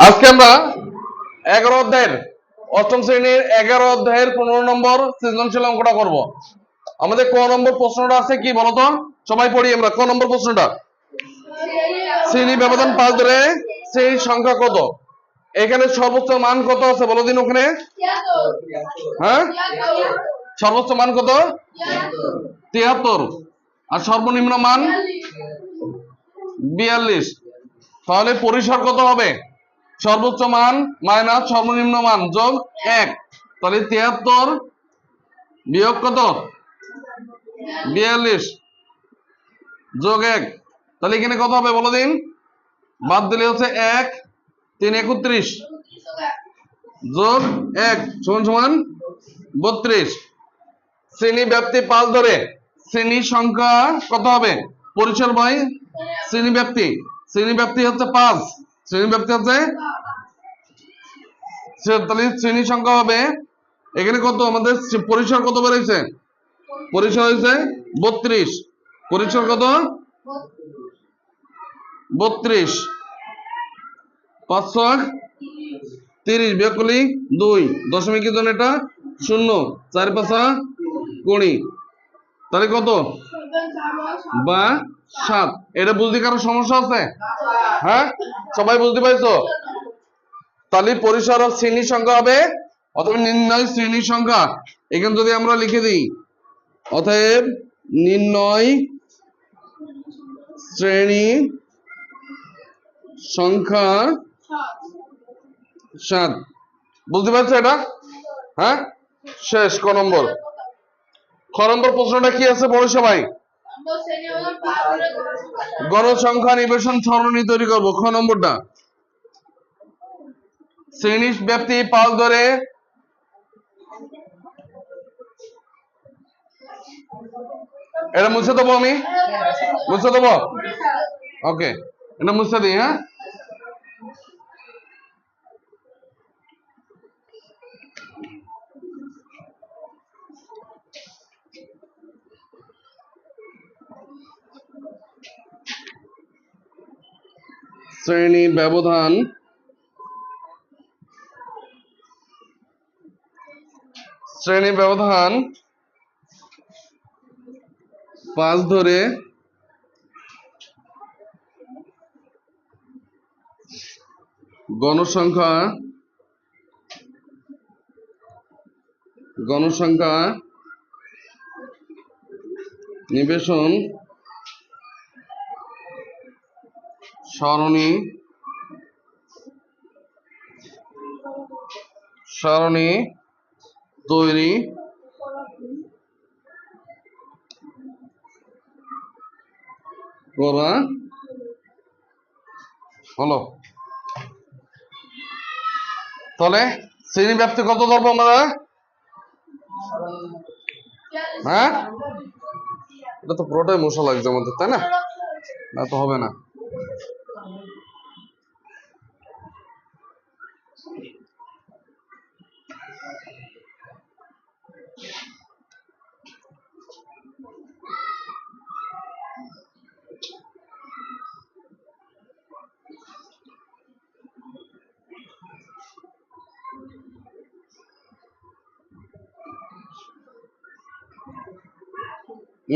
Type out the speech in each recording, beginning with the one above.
আজকে আমরা 11 অধ্যায়ের অষ্টম শ্রেণীর 11 অধ্যায়ের 15 নম্বর সৃজনশীল অঙ্কটা করব। আমাদের ক নম্বর প্রশ্নটা আছে কি বলতো? সবাই পড়ি আমরা। ক নম্বর প্রশ্নটা, শ্রেণী ব্যবধান 5 ধরে শ্রেণীর সংখ্যা কত? এখানে সর্বোচ্চ মান কত আছে বলো দিন ওখানে? হ্যাঁ, সর্বোচ্চ মান কত? 73। আর সর্বনিম্ন মান 42। তাহলে পরিসর কত হবে? সর্বোচ্চ মান মাইনাস সর্বনিম্ন মান যোগ 1। তাহলে 73 বিয়োগ কত? 42 যোগ 1। তাহলে এখানে কত হবে বলো দিন? বাদ দিলে হচ্ছে 1 3 31 যোগ 1 সমান সমান 32। শ্রেণী ব্যাপ্তি 5 ধরে শ্রেণীর সংখ্যা কত হবে? পরিসর বাই শ্রেণী ব্যাপ্তি। শ্রেণী ব্যাপ্তি হচ্ছে 5, শ্রেণী ব্যাপ্তি হচ্ছে, তাহলে শ্রেণী সংখ্যা হবে এখানে কত? আমাদের পরিসর কত বেড়েছে? পরিসর হয়েছে 32। পরিসর কত? 32। 530 বিয়োগ করলি 2 দশমিক কি জন এটা 0 4 5 20। তাহলে কত? বা 7। এটা বুঝতে কারো সমস্যা আছে? হ্যাঁ, সবাই বুঝতে পারছো? তাহলে পরিসর শ্রেণীর সংখ্যা হবে অথবা নির্ণয় শ্রেণীর সংখ্যা। এখানে যদি আমরা লিখে দিই অতএব নির্ণয় শ্রেণী সংখ্যা 7। বুঝতে পারছো এটা? হ্যাঁ, শেষ। ক নম্বর। খ নম্বর প্রশ্নটা কি আছে বলো সবাই? গণসংখ্যা নিবেশন সরণি তৈরি করবো। খ নম্বরটা, শ্রেণী ব্যাপ্তি 5 ধরে এটা মুছে দেবো, আমি মুছে দেবো। ওকে, এটা মুছে দিই। হ্যাঁ, শ্রেণী ব্যবধান 5 ধরে গণসংখ্যা নিবেশন সারণী তৈরি করা হলো। তাহলে শ্রেণী ব্যাপ্তি কত ধরবো আমরা? হ্যাঁ, এটা তো পুরোটাই মশা লাগছে আমাদের, তাই না? না তো হবে না।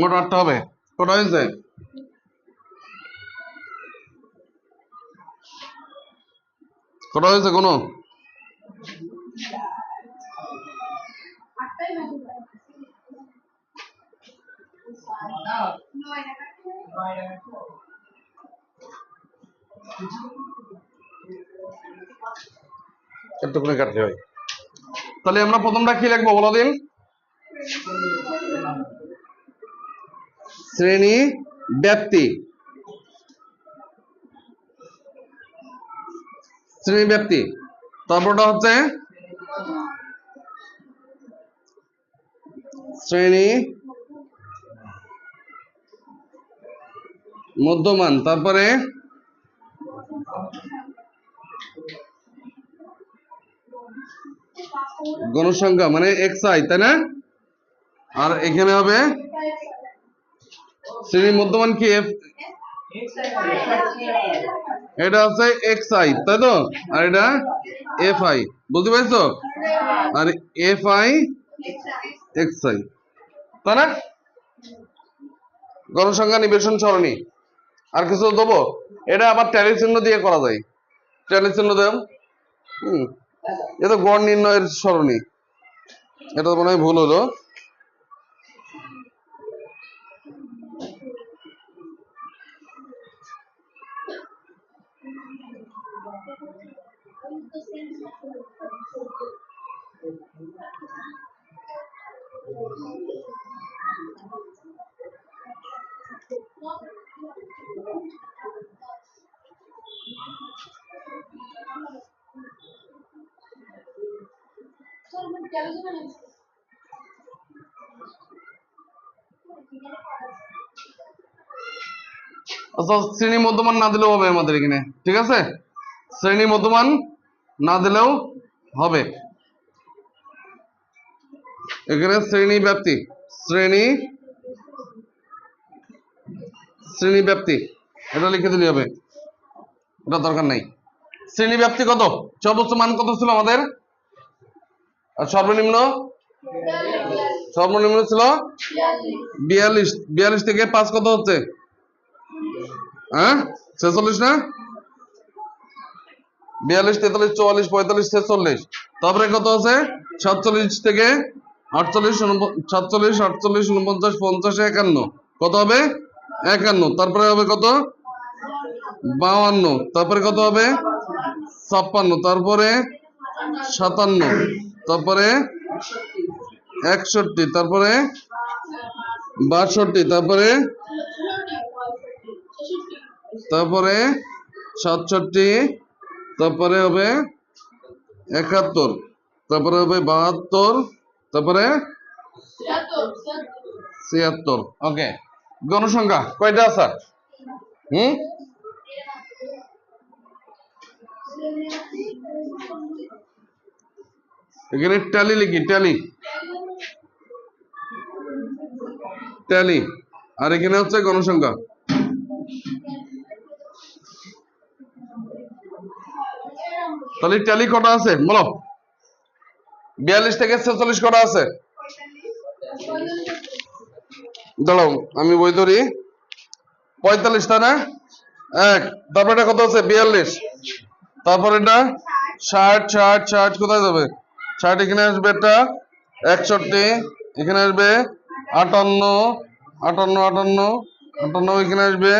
মোট 8টা হবে। কটা হয়েছে? কটা হয়েছে কোনো? একটুখানি কাটতে হয়। তাহলে আমরা প্রথমটা কি লিখবো বলো দিন? শ্রেণী ব্যাপ্তি। শ্রেণী ব্যাপ্তি, তারপরটা হচ্ছে শ্রেণী মধ্যমান, তারপরে গণসংখ্যা মানে xi, তাই না? আর এখানে হবে শ্রেণী মধ্যমান কি? এটা হচ্ছে এক্স আই, তাই তো? আর এটা এফ আই, বুঝতে পারছো? আর এফ আই এক্স আই, তাই না? গণসংখ্যা নিবেশন সরণি। আর কিছু দেবো? এটা আবার ট্যালি চিহ্ন দিয়ে করা যায়। ট্যালি চিহ্ন দেব। এটা গড় নির্ণয়ের সরণি। এটা মনে হয় ভুল হলো। আচ্ছা, শ্রেণী মধ্যমান না দিলেও হবে আমাদের এখানে, ঠিক আছে? শ্রেণী মধ্যমান না দিলেও হবে। এখানে শ্রেণী ব্যাপ্তি, শ্রেণী শ্রেণী ব্যাপ্তি এটা লিখে দিলে হবে, এটা দরকার নাই। শ্রেণী ব্যাপ্তি কত? সর্বোচ্চ মান কত ছিল আমাদের? আর সর্বনিম্ন সর্বনিম্ন ছিল 42। 42 থেকে 5 কত হচ্ছে? হ্যাঁ, 46 না? 42, 43, 44, 45, 46। তারপরে কত আছে? 47 থেকে 48, 47, 48, 49, 50, 51। কত হবে? 51। তারপরে হবে কত? 52। তারপরে কত হবে? 56। তারপরে 57। তারপরে 61। তারপরে 62। তারপরে 67। তারপরে হবে 71। তারপরে হবে 72। তারপরে 76। ওকে। গণসংখ্যা কয়টা আছে? এখানে ট্যালি লিখি, ট্যালি ট্যালি। আর এখানে হচ্ছে গণসংখ্যা। তাহলে ট্যালি কটা আছে বলো? 42 থেকে 46 কটা আছে? দাঁড়াও আমি বই ধরি। 45, তাই না? এক। তারপরে এটা কত আছে? 42। তারপর এটা 60, 60, 60 কোথায় যাবে? 60 এখানে আসবে, এটা 61 এখানে আসবে, 58, 58, 58, 58 এখানে আসবে,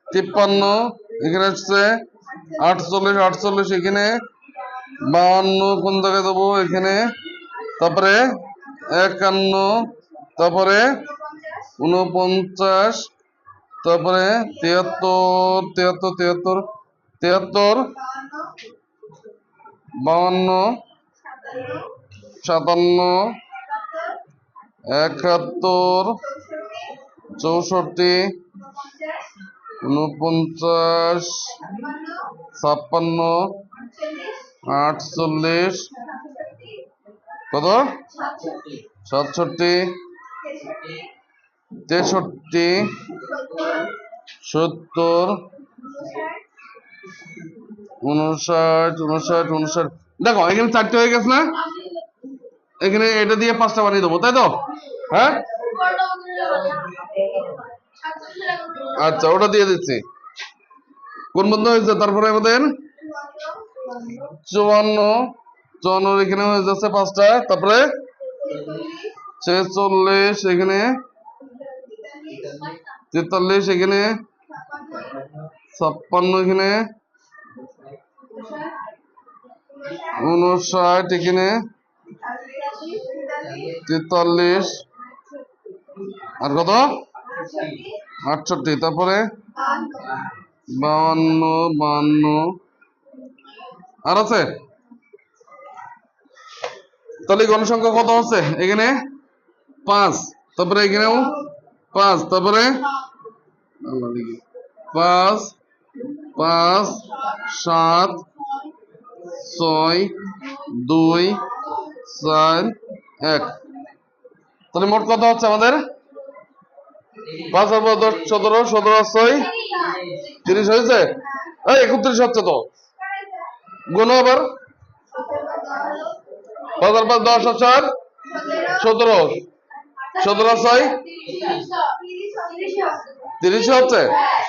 53 এখানে আসছে, 48, 48 এখানে, 52 কোন জায়গায় দেবো? এখানে। তারপরে 51, তারপরে 49, তারপরে 73, 73, 73, 73, 52, 57, 71, 64, 49, 56, 48, কত? 67, 63, 70, 59, 59, 59। দেখো এখানে 4টে হয়ে গেছে না? এখানে এটা দিয়ে 5টা বানিয়ে দেবো, তাই তো? হ্যাঁ, আচ্ছা, ওটা দিয়ে দিচ্ছি। কোন বন্ধ হয়েছে? তারপরে আমাদের 54, 54 এখানে হয়ে যাচ্ছে 5টা। তারপরে 46 এখানে, 43 এখানে, 56 এখানে, 59 এখানে, 43 আর কত? 68। তারপরে 52, 52 আর আছে। তাহলে গণসংখ্যা কত আছে? এখানে 5, তারপরে এখানেও 5, তারপরে 5, 5, 7, 6, 2, 4, 1। তাহলে মোট কত হচ্ছে আমাদের? 5 আর 10, 17, 17 আর 6, 30 হয়েছে। এই 31 হচ্ছে তো, গুণ আবার 5 আর 5 10 আর 4 17, 17 আর 6 30 হচ্ছে।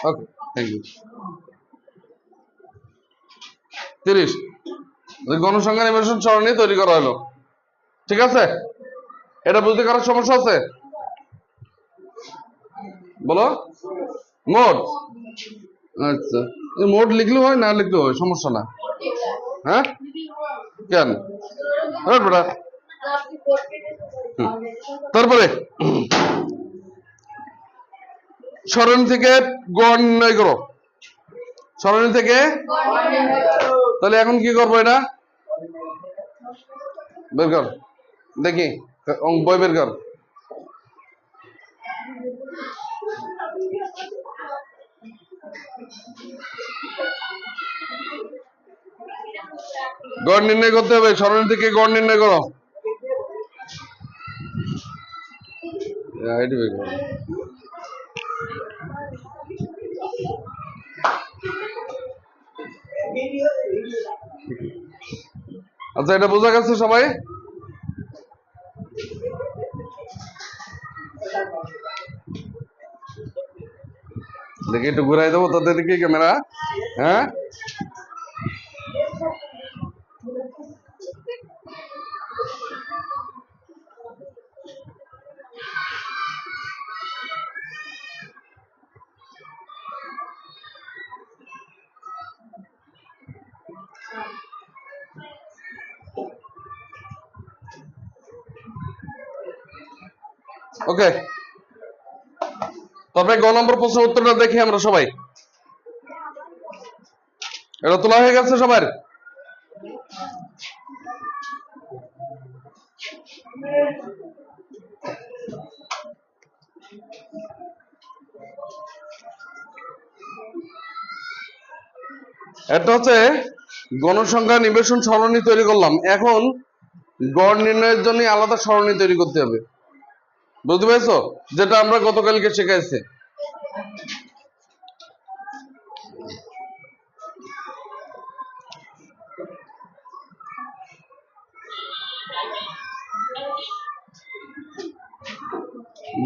ওকে, থ্যাংক ইউ। 30 গণসংখ্যা নিবেশন সরণি তৈরি করা হলো। ঠিক আছে, এটা বুঝতে কারোর সমস্যা আছে? বলো। মোট, আচ্ছা, মোট লিখলেও হয় না লিখলেও হয়, সমস্যা না। হ্যাঁ, কেন? বেটা, তারপরে সরণি থেকে গড় নির্ণয় করো। সরণি থেকে, তাহলে এখন কি করবো? এটা বের কর, দেখি বই বের কর। গড় নির্ণয় করতে হবে, সরণি থেকে গড় নির্ণয় করো। এটি বের করো। আচ্ছা, এটা বোঝা গেছে সবাই? দেখি একটু ঘুরাই দেবো তোদের দিকে ক্যামেরা। হ্যাঁ, ওকে। তারপরে গ নম্বর প্রশ্নের উত্তরটা দেখি আমরা সবাই। এটা তোলা হয়ে গেছে সবার? এটা হচ্ছে গণসংখ্যা নিবেশন সরণি তৈরি করলাম। এখন গড় নির্ণয়ের জন্য আলাদা সরণি তৈরি করতে হবে। বুঝতে পেরেছো? যেটা আমরা গতকালকে শিখাইছি।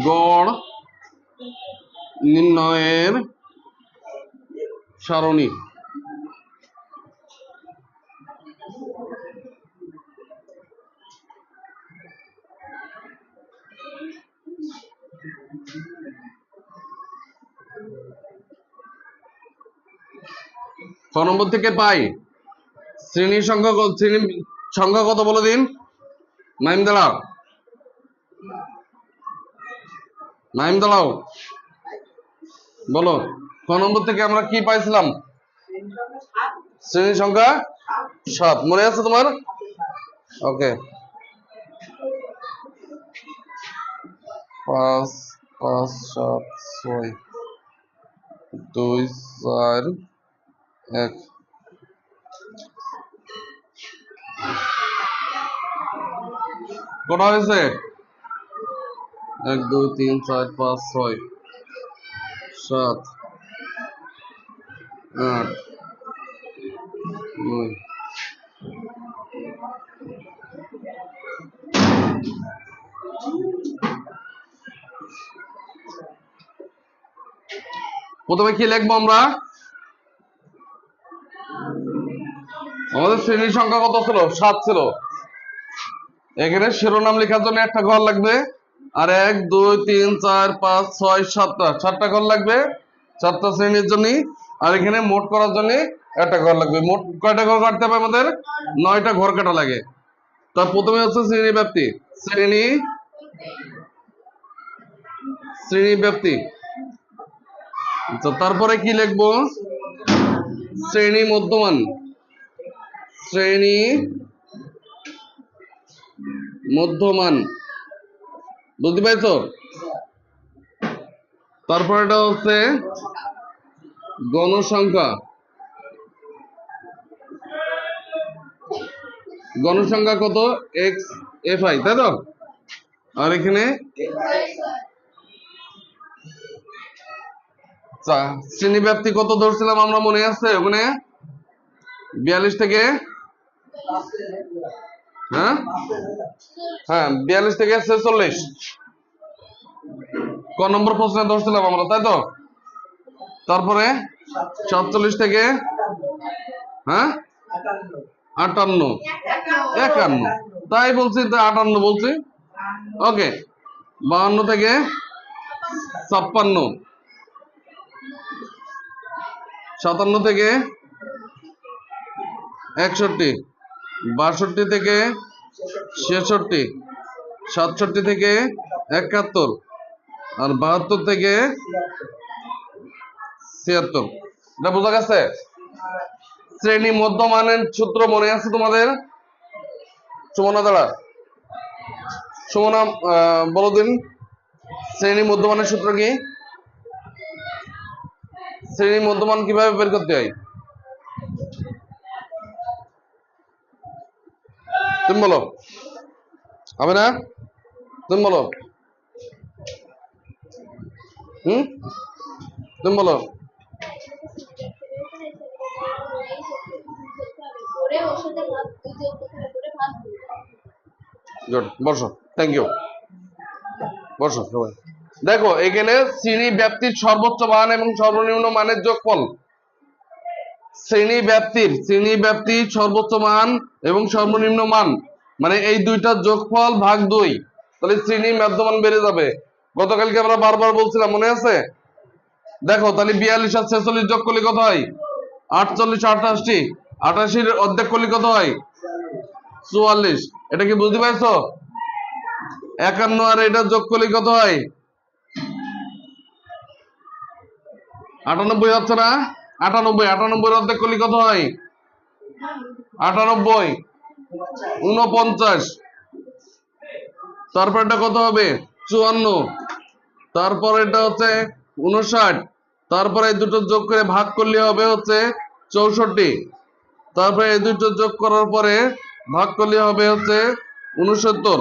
গড় নির্ণয়ের সারণী। ক নম্বর থেকে পাই শ্রেণীর সংখ্যা, শ্রেণীর সংখ্যা কত বলে দিন। মাইম দাঁড়াও, মাইম দাঁড়াও, বলো। ক নম্বর থেকে আমরা কি পাইছিলাম? শ্রেণীর সংখ্যা 7, মনে আছে তোমার? ওকে, 5 5 7 6 2 4 1। কটা হয়েছে? 1 2 3 4 5 6 7 8 9। প্রথমে কি লিখবো আমরা? আমাদের শ্রেণীর সংখ্যা কত ছিল? 7 ছিল। এখানে শিরোনাম লেখার জন্য একটা ঘর লাগবে, আর 1 2 3 4 5 6 7টা ঘর লাগবে 7টা শ্রেণীর জন্য। আর এখানে মোট করার জন্য একটা ঘর লাগবে। মোট কয়টা ঘর কাটতে হবে আমাদের? 9টা ঘর কাটা লাগে। তার প্রথমে হচ্ছে শ্রেণী ব্যাপ্তি। শ্রেণী ব্যাপ্তি। তো তারপরে কি লিখবো? শ্রেণী মধ্যমান। শ্রেণী মধ্যমান, বুঝতে পারছো? তারপর এটা হচ্ছে গণসংখ্যা। গণসংখ্যা কত? এক্স এফ আই, তাই তো? আর এখানে শ্রেণী ব্যাপ্তি কত ধরছিলাম আমরা, মনে আছে ওখানে? 42 থেকে, হ্যাঁ হ্যাঁ 42 থেকে 46 ক নম্বর প্রশ্নে ধরছিলাম আমরা, তাই তো? তারপরে 47 থেকে, হ্যাঁ 58, 51, তাই বলছি তো, 58 বলছি। ওকে, 52 থেকে 56, 57 থেকে 61, 62 থেকে 66, 67 থেকে 71, আর 72 থেকে 76। এটা বোঝা গেছে? শ্রেণী মধ্যমানের সূত্র মনে আছে তোমাদের? সুমনা দাঁড়া, সুমনা বলো দিন, শ্রেণী মধ্যমানের সূত্র কি? শ্রেণী মধ্যমান কিভাবে বের করতে হয় তুমি বলো, হবে না? তুমি বলো, তুমি বলো। গুড, বসো, থ্যাংক ইউ, বসো সবাই। দেখো এখানে শ্রেণী ব্যাপ্তির সর্বোচ্চ মান এবং সর্বনিম্ন মানের যোগফল। শ্রেণী ব্যাপ্তির সর্বোচ্চ মান এবং সর্বনিম্ন মান, মানে এই দুইটা যোগফল ভাগ 2, তাহলে শ্রেণী মধ্যমান বেড়ে যাবে। গতকালকে আমরা বারবার বলছিলাম, মনে আছে? দেখো তাহলে 42 আর 46 যোগ করলে কত হয়? 48, 88, 88 অর্ধেক করলে কত হয়? 44। এটা কি বুঝতে পারছো? 51 আর এটা যোগ করলে কত হয়? 98 হচ্ছে না? 98 অর্ধেক করলে কত হয়? 98, 49, তারপর এটা কত হবে? 54, তারপর এটা হচ্ছে 59, তারপরে এই দুটো যোগ করে ভাগ করলে হবে হচ্ছে 64, তারপরে এই দুটো যোগ করার পরে ভাগ করলে হবে হচ্ছে 69,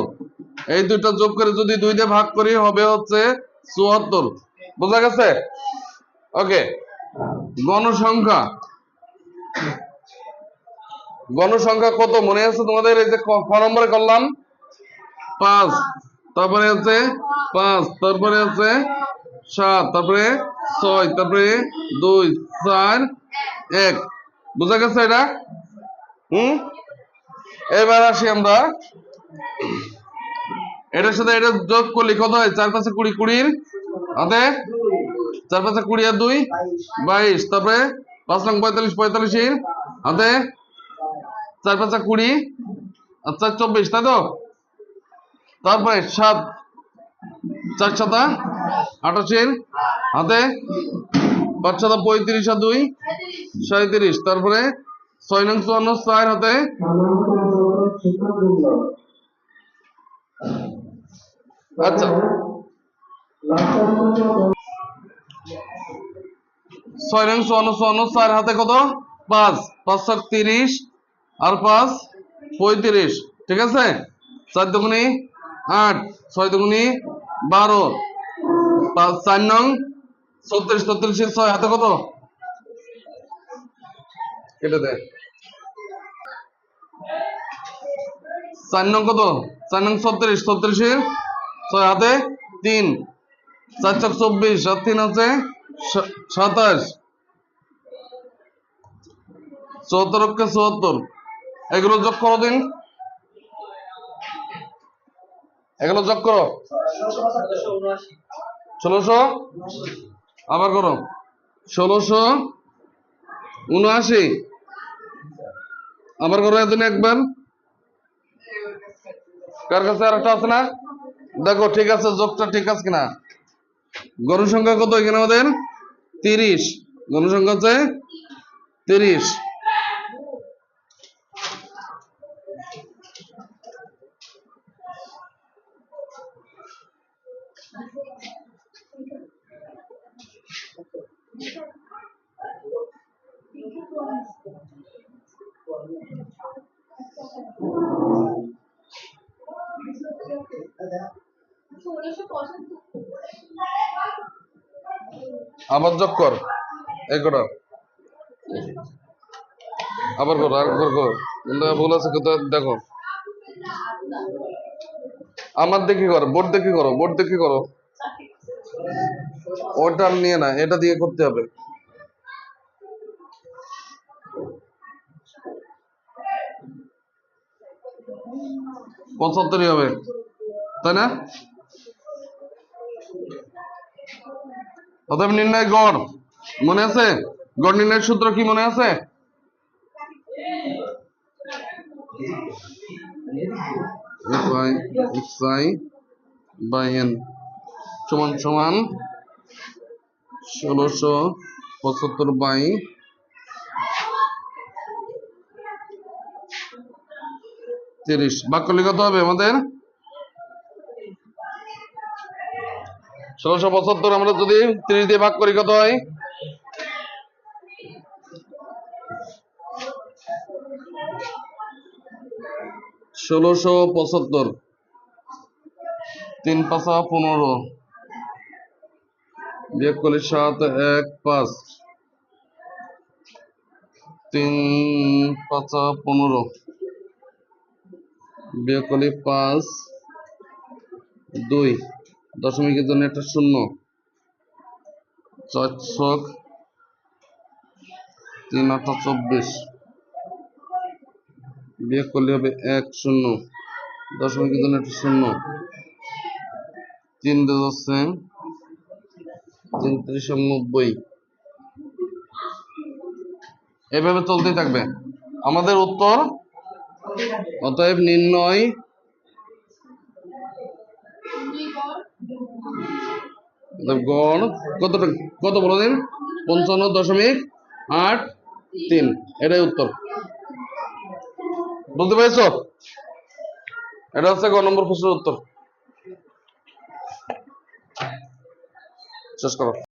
এই দুটো যোগ করে যদি 2 দিয়ে ভাগ করি হবে হচ্ছে 74। বোঝা গেছে? ওকে, গণসংখ্যা কত মনে আছে তোমাদের? এই যে ক নম্বরে করলাম 5, তারপরে হচ্ছে 5, তারপরে হচ্ছে 7, তারপরে 6, তারপরে 2, 4, 1। বুঝা গেছে এটা? এবার আসি আমরা, এটার সাথে এটা যোগ করলে কত হয়? 4 5 20, 20 হাতে 4 5 20 আর 2 22, তারপরে 5 লাখ 45, 45 হাতে 4 5 20 আর 4 24, তাই তো? তারপরে 7 4 7 88 হাতে 5 7 35 আর 2 37, তারপরে 6 নং 54, 4 হাতে, আচ্ছা 6 নং 54, 4 হাতে কত? 5, 5 7 30 আর 5 35, ঠিক আছে? 4 দুগুনি 8, 6 দুগুনি 12, 5 4 নং 36, 36 6 হাতে কত? কেটে দে। 4 নং কত? 4 নং 36, 36 6 হাতে 3, 4 4 24 আর 3 আছে 27, 74 কে 74। এগুলো যোগ করো দিন, এগুলো যোগ করো। 1600, আবার করো 1679, আবার করো এদিন একবার। কার কাছে আর একটা আছে না? দেখো ঠিক আছে, যোগটা ঠিক আছে কিনা। গণসংখ্যা কত এখানে আমাদের? 30, গণসংখ্যা হচ্ছে 30। আবার যোগ কর, এই কটা আবার কর, আরেকবার কর, ভুল আছে কোথাও দেখো। আমার দেখি করো, বোর্ড দেখি করো, বোর্ড দেখি করো। ওটা নিয়ে না, এটা দিয়ে করতে হবে। পঁচাত্তরই হবে, তাই না? অতএব নির্ণয় গড় মনে আছে? গড় নির্ণয়ের সূত্র কি মনে আছে? xi/n সমান সমান 1675/30। ভাগ করলে কত হবে আমাদের? 1675 আমরা যদি 30 দিয়ে ভাগ করি কত হয়? 1675 3 5 15 বিয়োগ করলে 7 1 5 3 5 15 বিয়োগ করলে 5 2 দশমিকের জন্য একটা শূন্য, 4 ছক 3 8 24 বিয়োগ করলে হবে 1 0 দশমিকের জন্য একটা শূন্য, 3 2 হচ্ছে 3 3 90। এভাবে চলতেই থাকবে আমাদের উত্তর। অতএব নির্ণয় গড় কত বলে দিন? 55.83। এটাই উত্তর। বুঝতে পেরেছ? এটা হচ্ছে গ নম্বর প্রশ্নের উত্তর। শেষ করো।